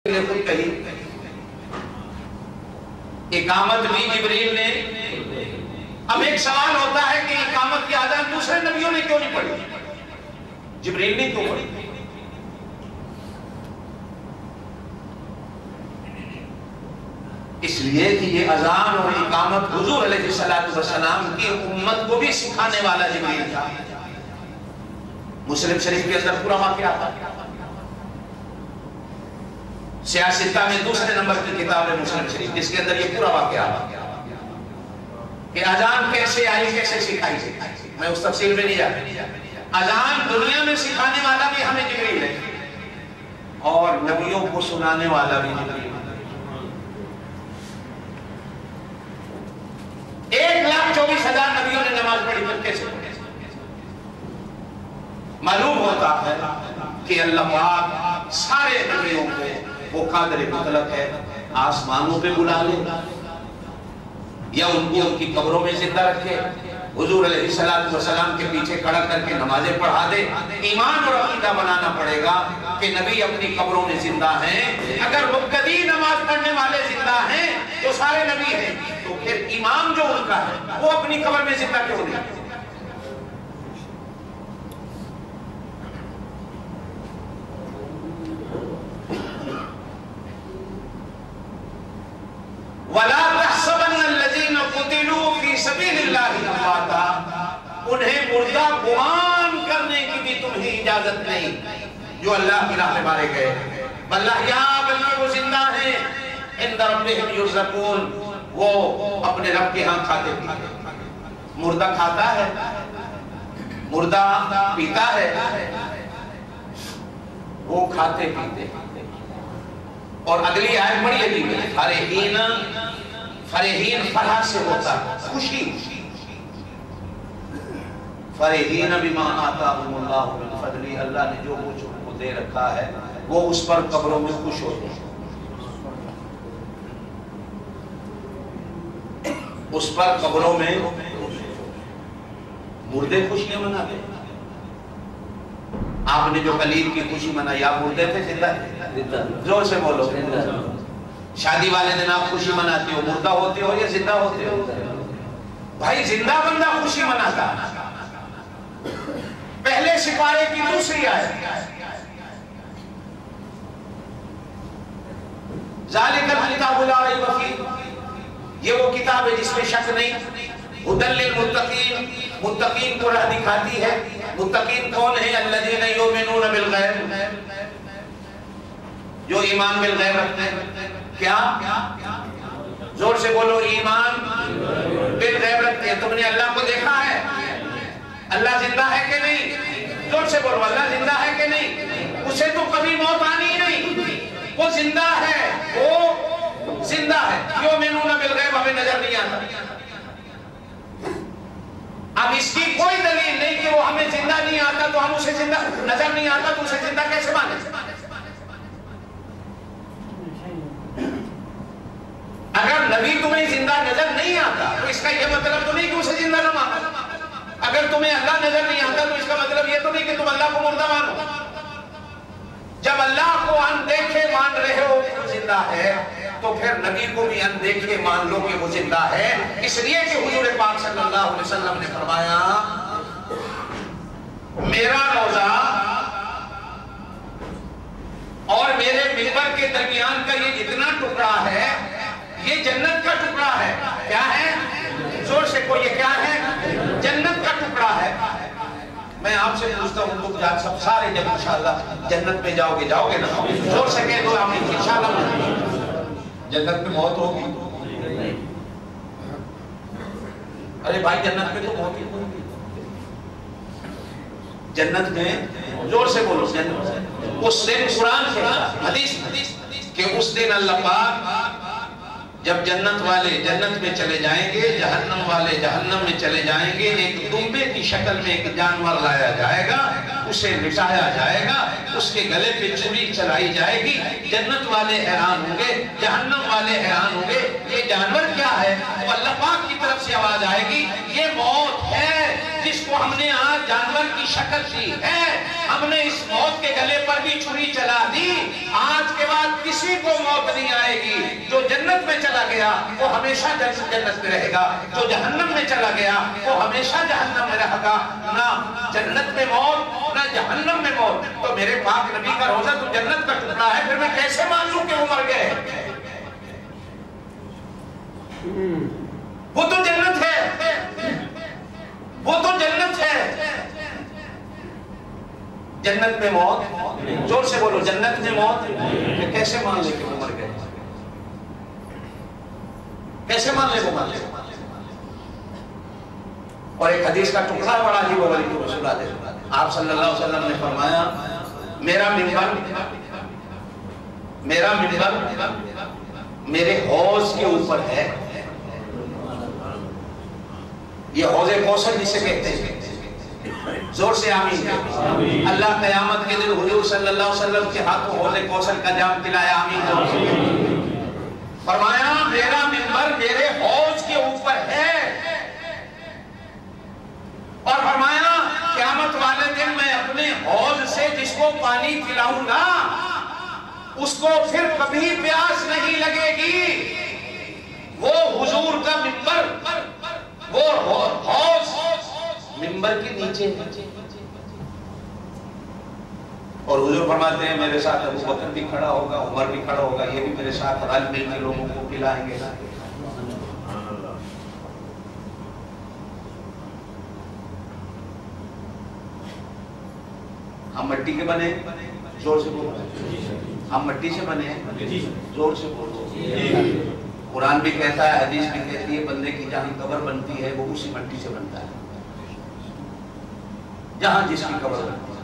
نے خود کہی، اقامت بھی جبریل نے۔ اب ایک سوال ہوتا ہے کہ اقامت کی اذان دوسرے نبیوں نے کیوں نہیں پڑھی، جبریل نے کیوں پڑھی؟ اس لیے کہ یہ اذان اور اقامت حضور علیہ السلام کی امت کو بھی سکھانے والا جبریل تھا۔ مسلم شریف کے اندر پورا واقعہ تھا، سیاستہ میں دوسرے نمبر کی کتاب ہے مسلم شریف، جس کے اندر یہ پورا واقعہ کہ اذان کیسے آئی، کیسے سکھائی۔ میں اس تفصیل میں نہیں جاتا۔ اذان دنیا میں سکھانے والا بھی ہمیں جبریل ہے اور نبیوں کو سنانے والا بھی جبریل ہے۔ 1,24,000 نبیوں نے نماز پڑھی، پھر کیسے پڑھی؟ معلوم ہوتا ہے کہ اللہ پاک سارے نبیوں کو وہ قادر مطلق ہے، آسمانوں پہ بلا لے یا ان کو ان کی قبروں میں زندہ رکھے، حضور علیہ السلام کے پیچھے کھڑا کر کے نمازیں پڑھا دے۔ ایمان اور عقیدہ بنانا پڑے گا کہ نبی اپنی قبروں میں زندہ ہیں۔ اگر مبتدی نماز پڑھنے والے زندہ ہیں تو سارے نبی ہیں، تو پھر امام جو ان کا ہے وہ اپنی قبر میں زندہ کیوں نہیں؟ وَلَا تَحْسَبَنَّ الَّذِينَ قُتِلُوا فِي سَبِيلِ اللَّهِ أَمْوَاتًا، انہیں مردہ گمان کرنے کی بھی تمہیں اجازت نہیں جو اللہ کی راہ میں مارے گئے، بلکہ وہ زندہ ہیں، عند ربهم يرزقون، وہ اپنے رب کے ہاں کھاتے پیتے۔ مردہ کھاتا ہے، مردہ پیتا ہے، وہ کھاتے پیتے۔ اور اگلی آیت بڑی عجیب ہے، فرحین فرح سے ہوتا ہے، خوشی، فرحین بما آتاہم اللہ من فضلہ، اللہ نے جو کچھ ان کو دے رکھا ہے وہ اس پر قبروں میں خوش ہوتے ہیں، اس پر قبروں میں مردے خوشیاں مناتے ہیں۔ آپ نے جو قلیل کی خوشی منائی، آپ مردے تھے زندہ تھے؟ زور سے بولو۔ شادی والے دن آپ خوشی مناتے ہو، مردہ ہوتے ہو یا زندہ ہوتے ہو؟ بھائی زندہ بندہ خوشی مناتا۔ پہلے سپارے کی دوسری آیت، ذالک الکتاب لا ریب فیہ، یہ وہ کتاب ہے جس میں شک نہیں، ھدی للمتقین، متقین کو راہ دکھاتی ہے۔ متقین کون ہیں؟ الذین یؤمنون بالغیب، جو ایمان بالغیب رکھتے ہیں۔ کیا؟ زور سے بولو، ایمان بالغیب رکھتے ہیں۔ تم نے اللہ کو دیکھا ہے؟ اللہ زندہ ہے کہ نہیں؟ زور سے بولو، اللہ زندہ ہے کہ نہیں؟ اسے تو کبھی موت آنی ہی نہیں، وہ زندہ ہے، وہ زندہ ہے۔ یؤمنون بالغیب، ہمیں نظر نہیں آتا۔ اب اس کی کوئی دلیل نہیں کہ وہ ہمیں زندہ نہیں آتا تو ہم اسے زندہ، نظر نہیں آتا تو اسے زندہ کیسے مانے؟ اگر نبی تمہیں زندہ نظر نہیں آتا تو اس کا یہ مطلب تو نہیں کہ اسے زندہ نہ مانو۔ اگر تمہیں اللہ نظر نہیں آتا تو اس کا مطلب یہ تو نہیں کہ تم اللہ کو مردہ مانو۔ جب اللہ کو اندیکھے مان رہے ہو کہ وہ زندہ ہے تو پھر نبی کو بھی اندیکھے مان لو کہ وہ زندہ ہے۔ اس لیے کہ حضور پاک صلی اللہ علیہ وسلم نے فرمایا، میرا روضہ اور میرے منبر کے درمیان کا یہ جتنا ٹکڑا ہے یہ جنت کا ٹکڑا ہے۔ کیا ہے؟ زور سے کوئی، یہ کیا ہے؟ جنت کا ٹکڑا ہے۔ میں آپ سے پوچھتا ہوں، تم جان سب سارے جب انشاءاللہ جنت میں جاؤ گے نا؟ زور سے کہہ دو آمین، انشاءاللہ جنت میں موت ہوگی۔ ارے بھائی جنت میں تو موت ہی ہوگی، جنت میں زور سے بولو، جنت اس دن قرآن سے حدیث کہ اس دن اللہ پاک جب جنت والے جنت میں چلے جائیں گے، جہنم والے جہنم میں چلے جائیں گے، ایک دمبے کی شکل میں ایک جانور لایا جائے گا، اسے لٹایا جائے گا، اس کے گلے پہ چوری چلائی جائے گی۔ جنت والے حیران ہوں گے، جہنم والے حیران ہوں گے، یہ جانور کیا ہے؟ تو اللہ پاک کی طرف سے آواز آئے گی، یہ موت ہے جس کو ہم نے آج جانور کی شکل دی ہے، ہم نے اس موت کے گلے پر بھی چھری چلا دی، آج کے بعد کسی کو موت نہیں آئے گی۔ جو جنت میں چلا گیا وہ ہمیشہ جنت میں رہے گا، جو جہنم میں چلا گیا وہ ہمیشہ جہنم میں رہے گا۔ نہ جنت میں موت نہ جہنم میں موت۔ تو میرے پاک نبی کا روزہ تو جنت کا ٹکڑا ہے، پھر میں کیسے مان لوں کہ وہ مر گئے؟ وہ تو جنت ہے، وہ تو جنت ہے۔ جنت میں موت، زور سے بولو، جنت میں موت، کیسے مان لے کہ وہ مر گئے؟ کیسے مان لے وہ مر گئے؟ اور ایک حدیث کا ٹکڑا بڑا ہی وہ علیہ رسول اللہ، آپ صلی اللہ علیہ وسلم نے فرمایا میرا منبر میرے حوض کے اوپر ہے۔ یہ حوض کوثر جسے کہتے ہیں، زور سے آمین۔ اللہ قیامت کے دن حضور صلی اللہ علیہ وسلم کے ہاتھوں حوض کوثر کا جام پلایا، آمین۔ فرمایا میرا منبر میرے حوض کے اوپر ہے، اور فرمایا قیامت والے دن میں اپنے حوض سے جس کو پانی پلاؤں گا اس کو پھر کبھی پیاس نہیں لگے گی۔ وہ حضور کا منبر، وہ حوض منبر کے نیچے ہے، اور حضور فرماتے ہیں میرے ساتھ ابو بکر بھی کھڑا ہوگا، عمر بھی کھڑا ہوگا، یہ بھی میرے ساتھ رل مل کے لوگوں کو پلائیں گے۔ ہم مٹی کے بنے، زور سے بولو، ہم مٹی سے بنے ہیں، زور سے بولو۔ قرآن بھی کہتا ہے، حدیث بھی کہتی ہے، بندے کی جہاں قبر بنتی ہے وہ اسی مٹی سے بنتا ہے، جہاں جس کی قبر بنتی ہے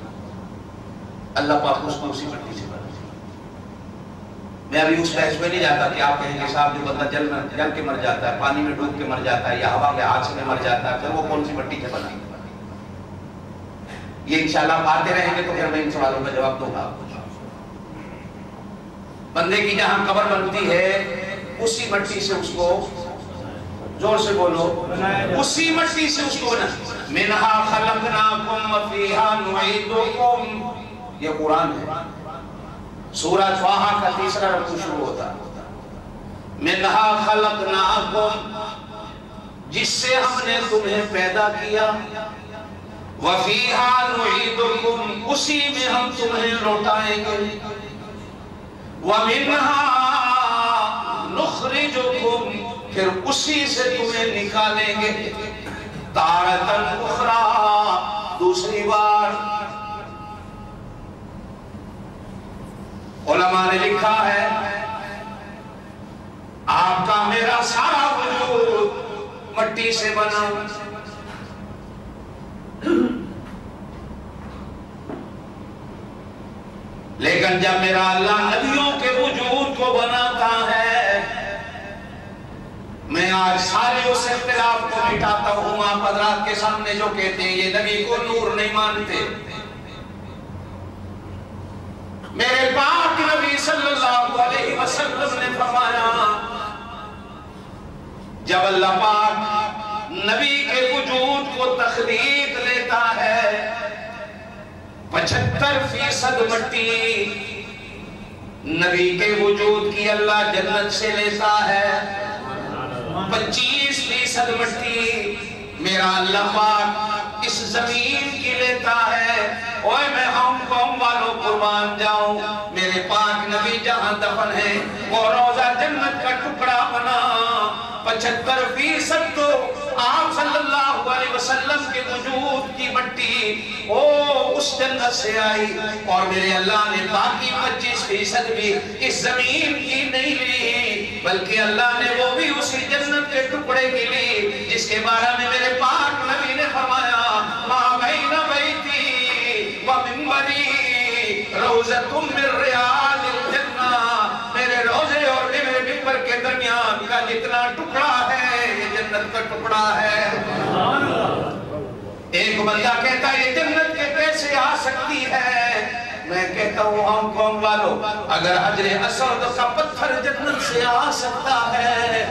اللہ پاک اس کو اسی مٹی سے بنتی ہے۔ میں ابھی اس بحث میں نہیں جاتا کہ آپ کہیں گے صاحب جو بندہ جل کے مر جاتا ہے، پانی میں ڈوب کے مر جاتا ہے، یا ہوا کے حادثے میں مر جاتا ہے، پھر وہ کون سی مٹی سے بنا؟ یہ انشاءاللہ پاتے رہیں گے تو پھر میں ان سوالوں کا جواب دوں گا۔ بندے کی جہاں قبر بنتی ہے اسی مٹی سے اس کو، زور سے بولو، اسی مٹی سے اس کو بنا۔ منہا خلقناکم وفیہا نعیدکم، یہ قرآن ہے، سورہ طٰہٰ کا تیسرا رکوع شروع ہوتا ہے۔ منہا خلقناکم، جس سے ہم نے تمہیں پیدا کیا، وفیہا نعیدکم، اسی میں ہم تمہیں لوٹائیں گے، ومنہا نخرجکم، پھر اسی سے تمہیں نکالیں گے، تارۃ اخری، دوسری بار۔ علماء نے لکھا ہے آپ کا میرا سارا وجود مٹی سے بنا، لیکن جب میرا اللہ نبیوں کے وجود کو بناتا ہے، میں آج سارے اس اختلاف کو مٹاتا ہوں۔ آپ حضرات کے سامنے جو کہتے ہیں یہ نبی کو نور نہیں مانتے، میرے پاک نبی صلی اللہ علیہ وسلم نے فرمایا جب اللہ پاک نبی کے وجود کو تخلیق لیتا ہے 75% مٹی نبی کے وجود کی اللہ جنت سے لیتا ہے، 25% مٹی میرا اللہ پاک اس زمین کی لیتا ہے۔ اوہ میں ہم قوم والوں قربان جاؤں، میرے پاک نبی جہاں دفن ہے وہ روضہ جنت کا ٹکڑا بنا، 75% تو آپ صلی اللہ علیہ وسلم کے وجود کی مٹی اس جنت سے آئی، اور میرے اللہ نے باقی 25% بھی اس زمین کی نہیں لی، بلکہ اللہ نے وہ بھی اسی جنت کے ٹکڑے کی لی جس کے بارے میں میرے پاک نبی نے فرمایا ما بین بیتی و منبری روضۃ من ریاض الجنہ، میرے روضے اور میرے منبر کے درمیان کا جتنا ٹکڑا ہے یہ جنت کا ٹکڑا ہے۔ ایک بندہ کہتا ہے یہ جنت کے کیسے آ سکتی ہے؟ میں کہتا ہوں ہم قوم والوں، اگر حجر اسود کا پتھر جنت سے آ سکتا ہے،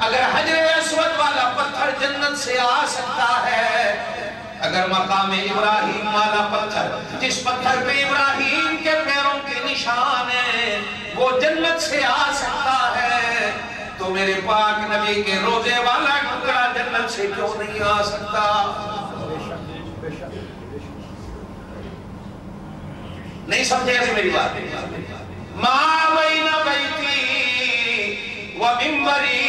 اگر حجر اسود والا پتھر جنت سے آ سکتا ہے، اگر مقام ابراہیم والا پتھر جس پتھر پہ ابراہیم کے پیروں کے نشان ہیں وہ جنت سے آ سکتا ہے، تو میرے پاک نبی کے روزے والا ٹکڑا جنت سے کیوں نہیں آ سکتا؟ نہیں سمجھے ایسے میری بات؟ ما بین بیتی و منبری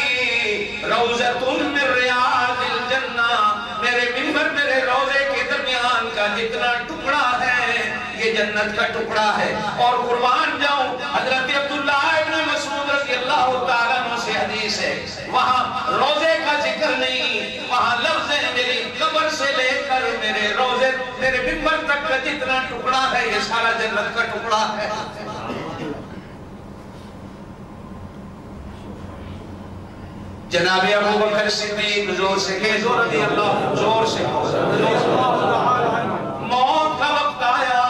روضۃ من ریاض الجنہ، میرے منبر میرے روزے کے درمیان کا جتنا ٹکڑا ہے یہ جنت کا ٹکڑا ہے۔ اور قربان جاؤں، حضرت عبداللہ ابن مسعود رضی اللہ تعالیٰ عنہ سے حدیث ہے، وہاں روزے کا ذکر نہیں، وہاں لفظ ہے میری قبر سے لے کر میرے روزے میرے منبر تک کا جتنا ٹکڑا ہے یہ سارا جنت کا ٹکڑا ہے۔ جناب ابو بکر صدیق زور سے کہ زور رضی اللہ، زور سے موت کا وقت آیا،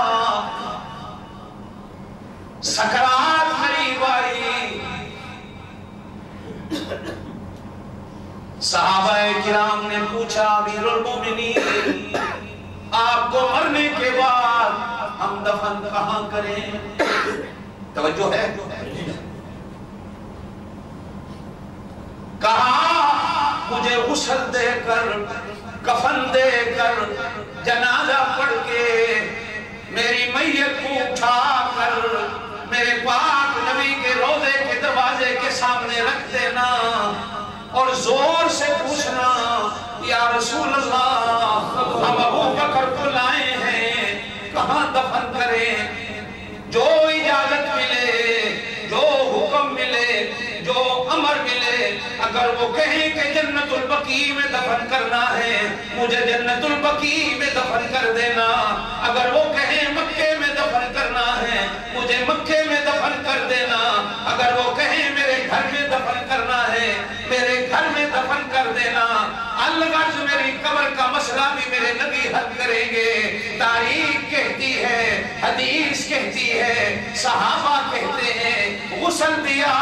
سکرات قریب آئی، صحابہ کرام نے پوچھا امیر المومنین آپ کو مرنے کے بعد ہم دفن کہاں کریں؟ توجہ ہے؟ کہا مجھے غسل دے کر کفن دے کر جنازہ پڑھ کے میری میت کو اٹھا کر میرے پاک نبی کے روضے کے دروازے کے سامنے رکھ دینا اور زور سے پوچھنا یا رسول اللہ ہم ابو بکر کو لائے ہیں کہاں دفن کریں؟ جو اجازت ملے، جو حکم ملے، جو امر ملے، اگر وہ کہیں کہ جنت البقیع میں دفن کرنا ہے مجھے جنت البقیع میں دفن کر دینا، اگر وہ کہیں مکے میں دفن کرنا ہے مجھے مکے میں دفن کر دینا، اگر وہ کہیں میرے گھر میں دفن کرنا ہے میرے گھر میں دفن کر دینا، الغرض میری قبر کا مسئلہ بھی میرے نبی حل کریں گے۔ تاریخ کہتی ہے، حدیث کہتی ہے، صحابہ کہتے ہیں غسل دیا،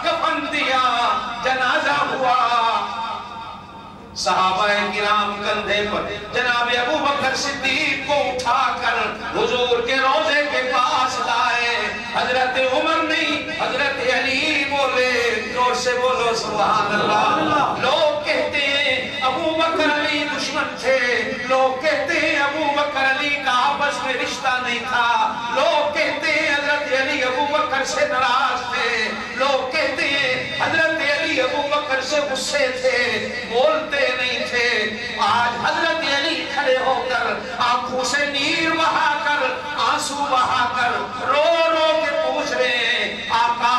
کفن دیا، جنازہ ہوا، صحابہ کرام کندھے پر جناب ابو بکر صدیق کو اٹھا کر حضور کے روضے کے پاس لائے۔ حضرت عمر نہیں، حضرت علی بولے، زور سے بولو سبحان اللہ۔ لوگ کہتے ہیں ابو بکر علی دشمن تھے، لوگ کہتے ہیں ابو بکر علی کا آپس میں رشتہ نہیں تھا، لوگ کہتے ہیں حضرت علی ابو بکر سے ناراض تھے، لوگ کہتے ہیں حضرت علی ابو بکر سے غصے تھے، بولتے نہیں تھے۔ آج حضرت علی کھڑے ہو کر آنکھوں سے نیر بہا کر آنسو بہا کر رو رو کے پوچھ رہے ہیں آقا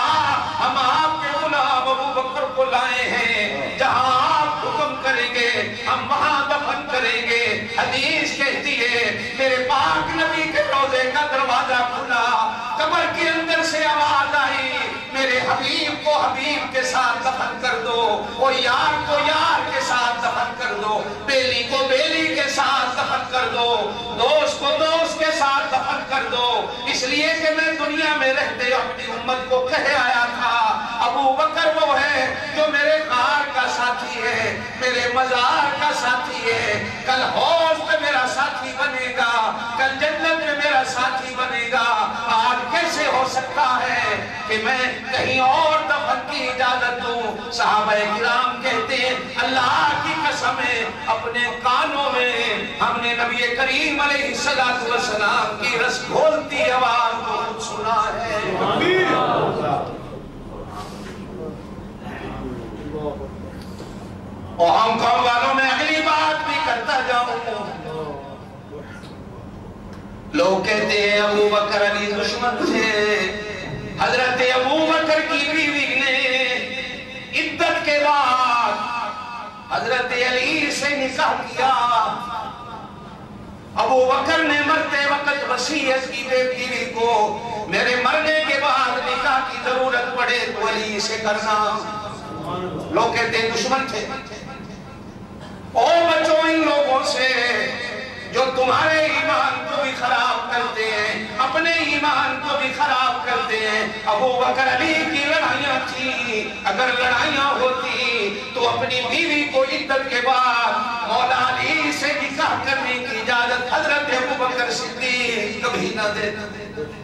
ہم آپ کے غلام ابو بکر کو لائے ہیں، جہاں آپ حکم کریں گے ہم وہاں دفن کریں گے۔ حدیث کہتی ہے میرے پاک نبی کے روضے کا دروازہ کھلا، قبر کے اندر سے آواز آئی میرے حبیب کو حبیب کے ساتھ دفن کر دو، اور یار کو یار کے ساتھ دفن کر دو، بیلی کو بیلی کے ساتھ دفن کر دو، دوست کو دوست کے ساتھ دفن کر دو، اس لیے کہ میں دنیا میں رہتے اپنی امت کو کہے آیا تھا ابو بکر وہ ہے جو میرے غار کا ساتھی ہے، میرے مزار کا ساتھی ہے، کل حوض میں میرا ساتھی بنے گا، کل جنت میں میرا ساتھی بنے گا۔ آج کیسے ہو سکتا ہے کہ میں کہیں اور دفن کی اجازت دوں؟ صحابہ کرام کہتے ہیں اللہ کی قسم ہے اپنے کانوں میں ہم نے نبی کریم علیہ السلام کی رس گھولتی آواز کو سنا ہے۔ اور ہم قوم والوں میں اگلی بات بھی کرتا جاؤں، لوگ کہتے ہیں ابو بکر علی دشمن تھے، حضرت ابو بکر کی بیوی نے عدت کے بعد حضرت علی سے نکاح کیا، ابو بکر نے مرتے وقت وصیت کی بیوی کو میرے مرنے کے بعد نکاح کی ضرورت پڑے تو علی سے کرنا۔ لوگ کہتے ہیں دشمن تھے۔ او بچوں ان لوگوں سے جو تمہارے ایمان کو بھی خراب کرتے ہیں، اپنے ایمان کو بھی خراب کرتے ہیں۔ ابو بکر علی کی لڑائیاں تھی، اگر لڑائیاں ہوتی تو اپنی بیوی کو عدت کے بعد مولا علی سے نکاح کرنے کی اجازت حضرت ابوبکر صدیق کبھی نہ دیتے.